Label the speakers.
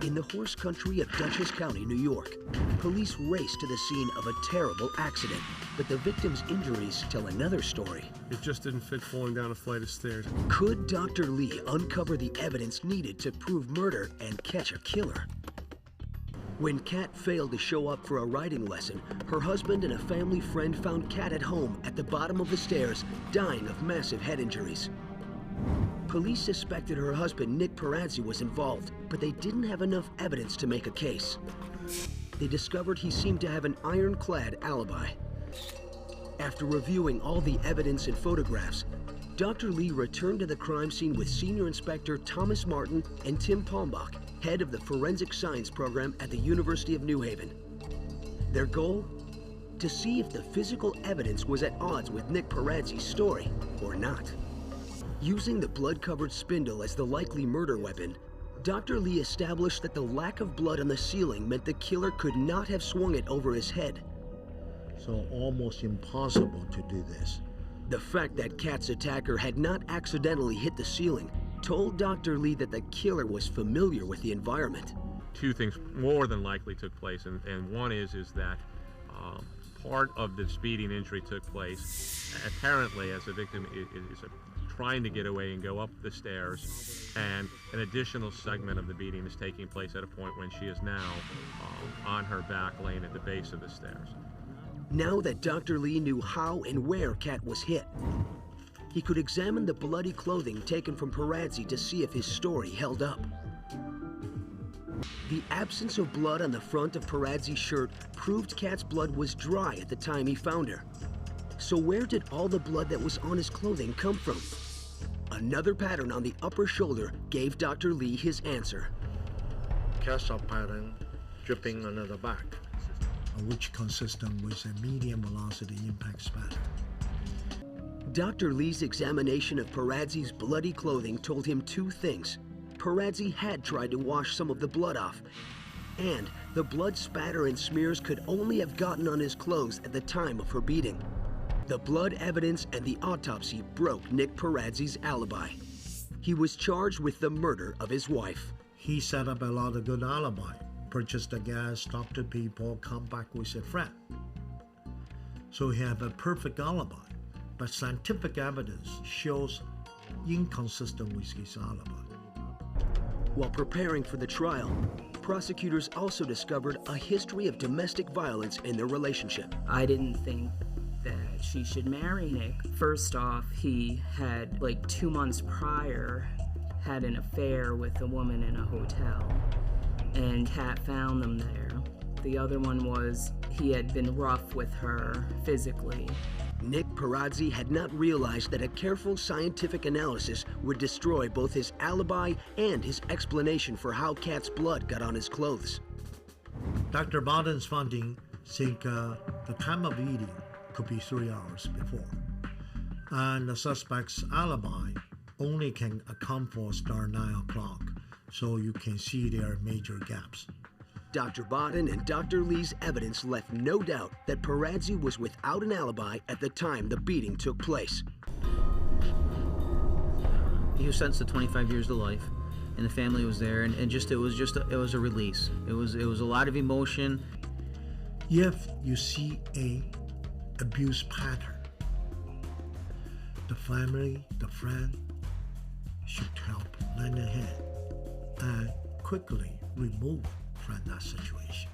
Speaker 1: In the horse country of Dutchess County, New York, police race to the scene of a terrible accident, but the victim's injuries tell another story.
Speaker 2: It just didn't fit falling down a flight of stairs.
Speaker 1: Could Dr. Lee uncover the evidence needed to prove murder and catch a killer? When Kat failed to show up for a riding lesson, her husband and a family friend found Kat at home at the bottom of the stairs, dying of massive head injuries. Police suspected her husband, Nick Peradze, was involved, but they didn't have enough evidence to make a case. They discovered he seemed to have an ironclad alibi. After reviewing all the evidence and photographs, Dr. Lee returned to the crime scene with Senior Inspector Thomas Martin and Tim Palmbach, head of the Forensic Science Program at the University of New Haven. Their goal? To see if the physical evidence was at odds with Nick Peradze's story or not. Using the blood-covered spindle as the likely murder weapon, Dr. Lee established that the lack of blood on the ceiling meant the killer could not have swung it over his head.
Speaker 3: So almost impossible to do this.
Speaker 1: The fact that Kat's attacker had not accidentally hit the ceiling told Dr. Lee that the killer was familiar with the environment.
Speaker 4: Two things more than likely took place, and one is that part of the speeding injury took place apparently as the victim is trying to get away and go up the stairs, and an additional segment of the beating is taking place at a point when she is now on her back laying at the base of the stairs.
Speaker 1: Now that Dr. Lee knew how and where Kat was hit, he could examine the bloody clothing taken from Peradze to see if his story held up. The absence of blood on the front of Peradze's shirt proved Kat's blood was dry at the time he found her. So where did all the blood that was on his clothing come from? Another pattern on the upper shoulder gave Dr. Lee his answer.
Speaker 3: Cast off pattern dripping under the back, which consistent with a medium velocity impact spatter.
Speaker 1: Dr. Lee's examination of Peradze's bloody clothing told him two things. Peradze had tried to wash some of the blood off, and the blood spatter and smears could only have gotten on his clothes at the time of her beating. The blood evidence and the autopsy broke Nick Peradze's alibi. He was charged with the murder of his wife.
Speaker 3: He set up a lot of good alibi, purchased the gas, talked to people, come back with a friend. So he had a perfect alibi, but scientific evidence shows inconsistent with his alibi.
Speaker 1: While preparing for the trial, prosecutors also discovered a history of domestic violence in their relationship.
Speaker 5: I didn't think that she should marry Nick. First off, he had, like 2 months prior, had an affair with a woman in a hotel, and Kat found them there. The other one was he had been rough with her physically.
Speaker 1: Nick Peradze had not realized that a careful scientific analysis would destroy both his alibi and his explanation for how Kat's blood got on his clothes.
Speaker 3: Dr. Barton's finding think the time of eating could be 3 hours before, and the suspect's alibi only can account for start 9 o'clock, so you can see there are major gaps.
Speaker 1: Dr. Barton and Dr. Lee's evidence left no doubt that Peradze was without an alibi at the time the beating took place.
Speaker 6: He was sentenced to 25 years to life, and the family was there, and it was a release. It was a lot of emotion.
Speaker 3: If you see a abuse pattern, the family, the friend should help lend a hand and quickly remove from that situation.